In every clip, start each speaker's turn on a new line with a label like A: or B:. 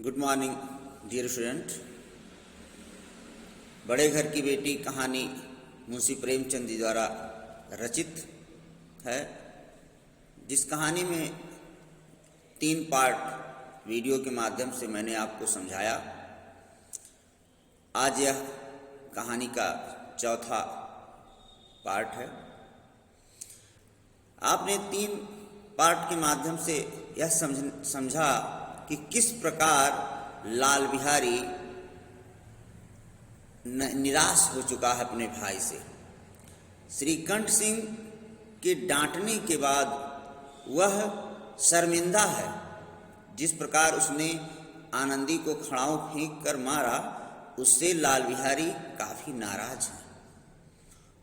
A: Good morning dear student. बड़े घर की बेटी कहानी मुंशी प्रेमचंद जी द्वारा रचित है, जिस कहानी में 3 पार्ट वीडियो के माध्यम से मैंने आपको समझाया। आज यह कहानी का चौथा पार्ट है। आपने 3 पार्ट के माध्यम से यह समझा कि किस प्रकार लाल बिहारी निराश हो चुका है अपने भाई से। श्रीकंठ सिंह के डांटने के बाद वह शर्मिंदा है। जिस प्रकार उसने आनंदी को खड़ाऊ फेंक कर मारा, उससे लाल बिहारी काफ़ी नाराज है।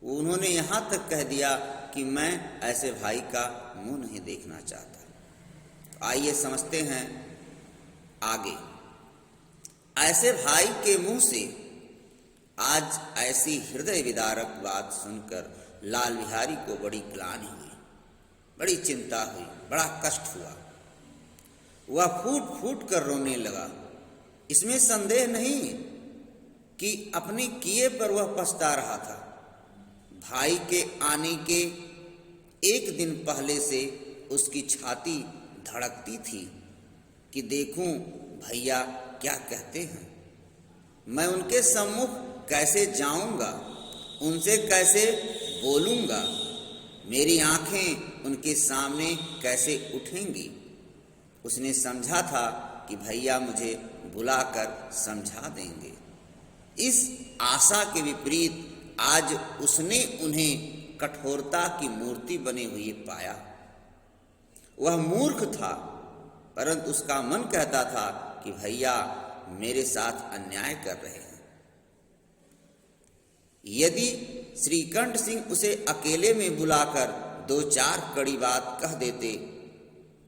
A: उन्होंने यहाँ तक कह दिया कि मैं ऐसे भाई का मुंह नहीं देखना चाहता। तो आइए समझते हैं आगे। ऐसे भाई के मुंह से आज ऐसी हृदय विदारक बात सुनकर लाल बिहारी को बड़ी ग्लानि हुई, बड़ी चिंता हुई, बड़ा कष्ट हुआ। वह फूट फूट कर रोने लगा। इसमें संदेह नहीं कि अपने किए पर वह पछता रहा था। भाई के आने के 1 दिन पहले से उसकी छाती धड़कती थी कि देखूं भैया क्या कहते हैं, मैं उनके सम्मुख कैसे जाऊंगा, उनसे कैसे बोलूंगा, मेरी आंखें उनके सामने कैसे उठेंगी। उसने समझा था कि भैया मुझे बुलाकर समझा देंगे। इस आशा के विपरीत आज उसने उन्हें कठोरता की मूर्ति बने हुए पाया। वह मूर्ख था, परंतु उसका मन कहता था कि भैया मेरे साथ अन्याय कर रहे हैं। यदि श्रीकंठ सिंह उसे अकेले में बुलाकर 2-4 कड़ी बात कह देते,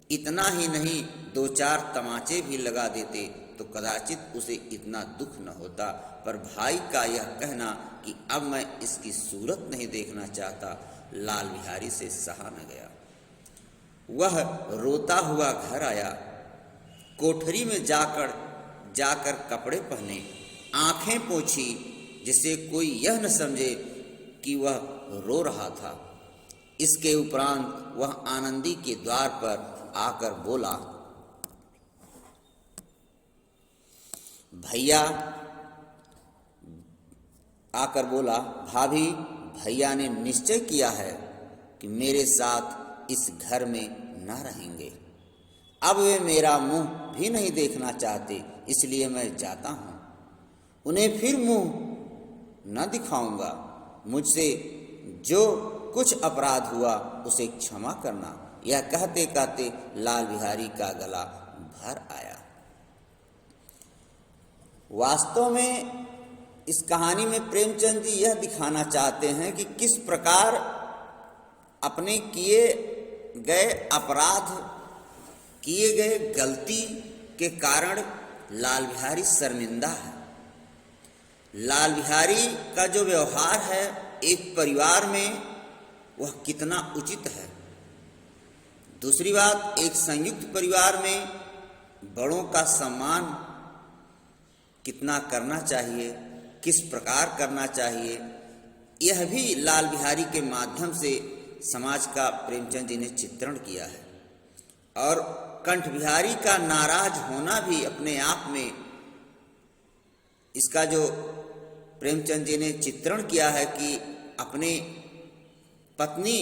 A: इतना ही नहीं 2-4 तमाचे भी लगा देते, तो कदाचित उसे इतना दुख न होता। पर भाई का यह कहना कि अब मैं इसकी सूरत नहीं देखना चाहता, लाल बिहारी से सहा न गया। वह रोता हुआ घर आया। कोठरी में जाकर कपड़े पहने, आंखें पोंछी, जिससे कोई यह न समझे कि वह रो रहा था। इसके उपरांत वह आनंदी के द्वार पर आकर बोला, भाभी, भैया ने निश्चय किया है कि मेरे साथ इस घर में न रहेंगे। अब वे मेरा मुंह भी नहीं देखना चाहते, इसलिए मैं जाता हूँ। उन्हें फिर मुंह न दिखाऊंगा। मुझसे जो कुछ अपराध हुआ उसे क्षमा करना। यह कहते कहते लाल बिहारी का गला भर आया। वास्तव में इस कहानी में प्रेमचंद जी यह दिखाना चाहते हैं कि किस प्रकार अपने किए गए अपराध, किए गए गलती के कारण लाल बिहारी शर्मिंदा है। लाल बिहारी का जो व्यवहार है एक परिवार में, वह कितना उचित है। दूसरी बात, एक संयुक्त परिवार में बड़ों का सम्मान कितना करना चाहिए, किस प्रकार करना चाहिए, यह भी लाल बिहारी के माध्यम से समाज का प्रेमचंद जी ने चित्रण किया है। और कंठ बिहारी का नाराज होना भी अपने आप में, इसका जो प्रेमचंद जी ने चित्रण किया है कि अपने पत्नी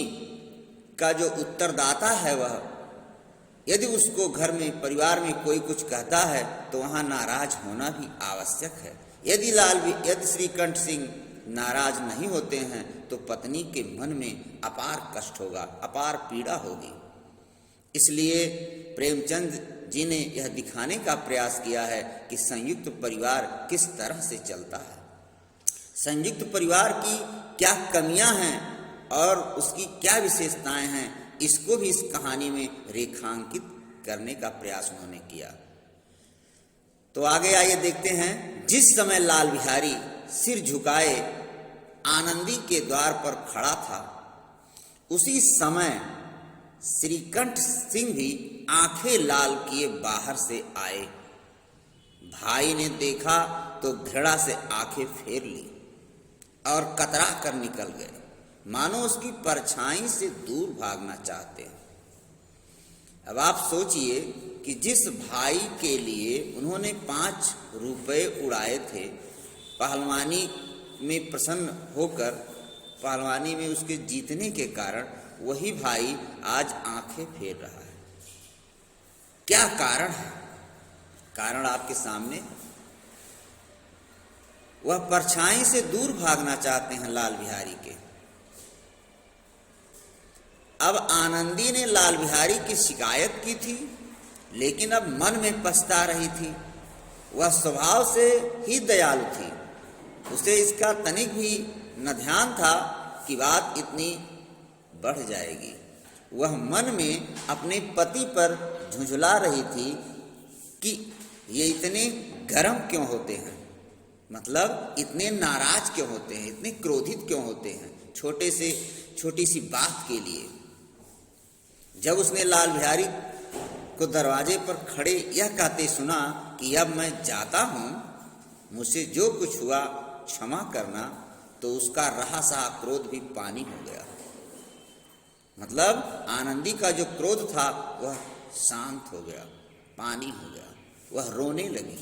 A: का जो उत्तरदाता है, वह यदि उसको घर में परिवार में कोई कुछ कहता है तो वहाँ नाराज होना भी आवश्यक है। यदि श्रीकंठ सिंह नाराज नहीं होते हैं तो पत्नी के मन में अपार कष्ट होगा, अपार पीड़ा होगी। इसलिए प्रेमचंद जी ने यह दिखाने का प्रयास किया है कि संयुक्त परिवार किस तरह से चलता है, संयुक्त परिवार की क्या कमियां हैं और उसकी क्या विशेषताएं हैं, इसको भी इस कहानी में रेखांकित करने का प्रयास उन्होंने किया। तो आगे आइए देखते हैं। जिस समय लाल बिहारी सिर झुकाए आनंदी के द्वार पर खड़ा था, उसी समय श्रीकंठ सिंह भी आंखें लाल किए बाहर से आए। भाई ने देखा तो घृणा से आंखें फेर ली और कतरा कर निकल गए, मानो उसकी परछाई से दूर भागना चाहते हैं। अब आप सोचिए कि जिस भाई के लिए उन्होंने 5 रुपए उड़ाए थे, पहलवानी में प्रसन्न होकर, पहलवानी में उसके जीतने के कारण, वही भाई आज आंखें फेर रहा है। क्या कारण है? कारण आपके सामने। वह परछाई से दूर भागना चाहते हैं लाल बिहारी के। अब आनंदी ने लाल बिहारी की शिकायत की थी, लेकिन अब मन में पछता रही थी। वह स्वभाव से ही दयालु थी, उसे इसका तनिक भी न ध्यान था कि बात इतनी बढ़ जाएगी। वह मन में अपने पति पर झुंझला रही थी कि ये इतने गर्म क्यों होते हैं, मतलब इतने नाराज क्यों होते हैं, इतने क्रोधित क्यों होते हैं छोटी सी बात के लिए। जब उसने लाल बिहारी को दरवाजे पर खड़े यह कहते सुना कि अब मैं जाता हूँ, मुझसे जो कुछ हुआ क्षमा करना, तो उसका रहा सहा क्रोध भी पानी हो गया। मतलब आनंदी का जो क्रोध था वह शांत हो गया, पानी हो गया। वह रोने लगी।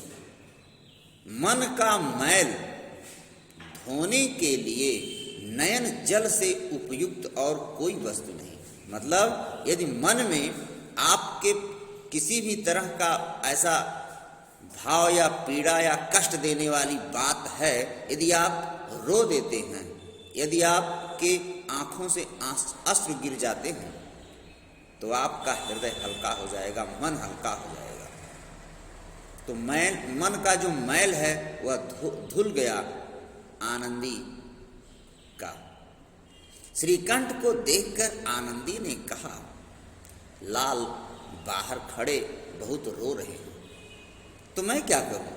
A: मन का मैल धोने के लिए नयन जल से उपयुक्त और कोई वस्तु नहीं। मतलब यदि मन में आपके किसी भी तरह का ऐसा भाव या पीड़ा या कष्ट देने वाली बात है, यदि आप रो देते हैं, यदि आपके आंखों से अश्रु गिर जाते हैं, तो आपका हृदय हल्का हो जाएगा, मन हल्का हो जाएगा। तो मन का जो मैल है वह धुल गया आनंदी का। श्रीकंठ को देखकर आनंदी ने कहा, लाल बाहर खड़े बहुत रो रहे हैं, तो मैं क्या करूं?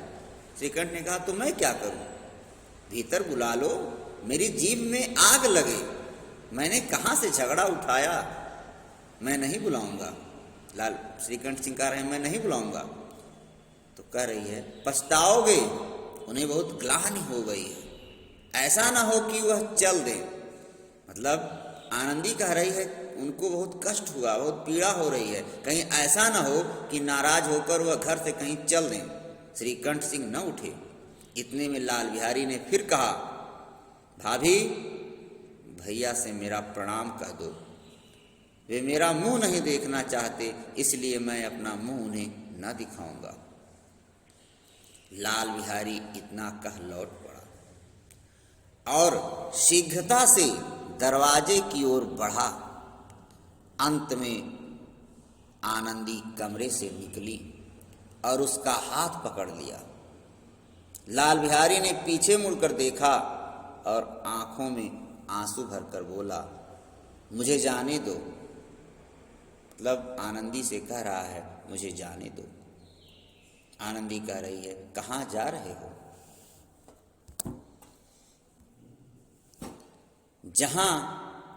A: श्रीकंठ ने कहा, तो मैं क्या करूं? भीतर बुला लो, मेरी जीभ में आग लगे। मैंने कहां से झगड़ा उठाया? मैं नहीं बुलाऊंगा। लाल श्रीकंठ सिंह कह रहे हैं, मैं नहीं बुलाऊंगा। तो कह रही है, पछताओगे। उन्हें बहुत ग्लानि हो गई है, ऐसा ना हो कि वह चल दे। मतलब आनंदी कह रही है, उनको बहुत कष्ट हुआ, बहुत पीड़ा हो रही है, कहीं ऐसा ना हो कि नाराज होकर वह घर से कहीं चल दें। श्रीकंठ सिंह न उठे। इतने में लाल बिहारी ने फिर कहा, भाभी, भैया से मेरा प्रणाम कह दो, वे मेरा मुंह नहीं देखना चाहते, इसलिए मैं अपना मुंह उन्हें न दिखाऊंगा। लाल बिहारी इतना कह लौट पड़ा और शीघ्रता से दरवाजे की ओर बढ़ा। अंत में आनंदी कमरे से निकली और उसका हाथ पकड़ लिया। लाल बिहारी ने पीछे मुड़कर देखा और आंखों में आंसू भरकर बोला, मुझे जाने दो। मतलब आनंदी से कह रहा है, मुझे जाने दो। आनंदी कह रही है, कहाँ जा रहे हो? जहां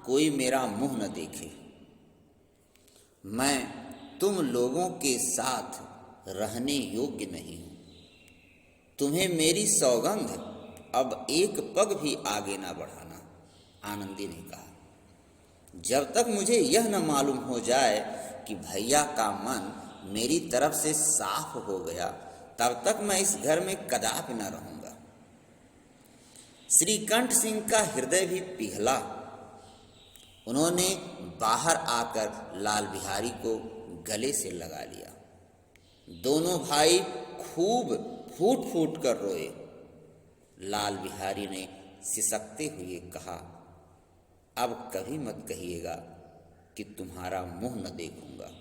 A: कोई मेरा मुंह न देखे। मैं तुम लोगों के साथ रहने योग्य नहीं हूं। तुम्हें मेरी सौगंध, अब एक पग भी आगे ना बढ़ाना। आनंदी ने कहा, जब तक मुझे यह न मालूम हो जाए कि भैया का मन मेरी तरफ से साफ हो गया, तब तक मैं इस घर में कदापि न रहूंगा। श्रीकंठ सिंह का हृदय भी पिघला। उन्होंने बाहर आकर लाल बिहारी को गले से लगा लिया। दोनों भाई खूब फूट फूट कर रोए। लाल बिहारी ने सिसकते हुए कहा, अब कभी मत कहिएगा कि तुम्हारा मुंह न देखूंगा।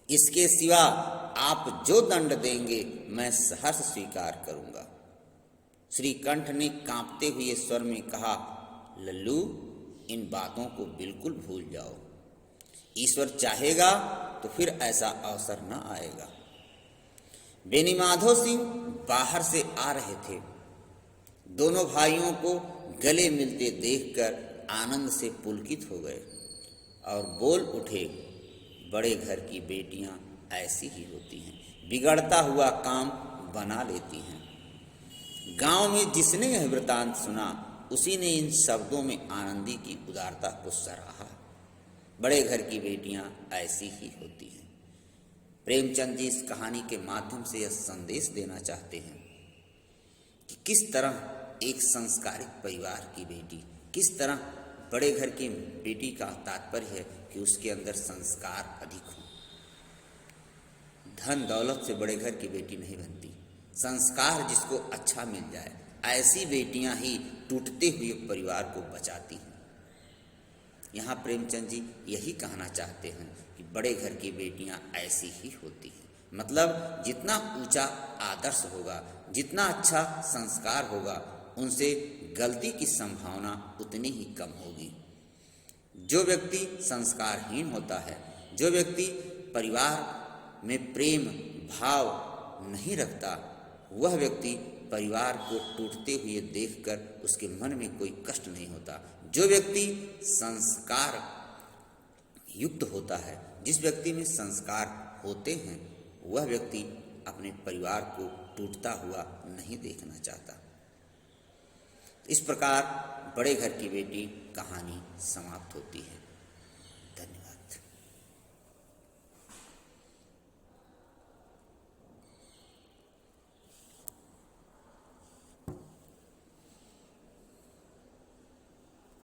A: इसके सिवा आप जो दंड देंगे मैं सहर्ष स्वीकार करूंगा। श्रीकंठ ने कांपते हुए स्वर में कहा, लल्लू, इन बातों को बिल्कुल भूल जाओ। ईश्वर चाहेगा तो फिर ऐसा अवसर न आएगा। बेनीमाधव सिंह बाहर से आ रहे थे। दोनों भाइयों को गले मिलते देखकर आनंद से पुलकित हो गए और बोल उठे, बड़े घर की बेटियां ऐसी ही होती हैं, बिगड़ता हुआ काम बना लेती हैं। गांव में जिसने यह वृतांत सुना उसी ने इन शब्दों में आनंदी की उदारता को सराहा। बड़े घर की बेटियां ऐसी ही होती हैं। प्रेमचंद जी इस कहानी के माध्यम से यह संदेश देना चाहते हैं कि किस तरह एक संस्कारित परिवार की बेटी, किस तरह बड़े घर की बेटी का तात्पर्य है कि उसके अंदर संस्कार अधिक हो। धन दौलत से बड़े घर की बेटी नहीं बनती, संस्कार जिसको अच्छा मिल जाए, ऐसी बेटियां ही टूटते हुए परिवार को बचाती हैं। यहाँ प्रेमचंद जी यही कहना चाहते हैं कि बड़े घर की बेटियां ऐसी ही होती हैं। मतलब जितना ऊंचा आदर्श होगा, जितना अच्छा संस्कार होगा, उनसे गलती की संभावना उतनी ही कम होगी। जो व्यक्ति संस्कारहीन होता है, जो व्यक्ति परिवार में प्रेम भाव नहीं रखता, वह व्यक्ति परिवार को टूटते हुए देखकर उसके मन में कोई कष्ट नहीं होता। जो व्यक्ति संस्कार युक्त होता है, जिस व्यक्ति में संस्कार होते हैं, वह व्यक्ति अपने परिवार को टूटता हुआ नहीं देखना चाहता। इस प्रकार बड़े घर की बेटी कहानी समाप्त होती है।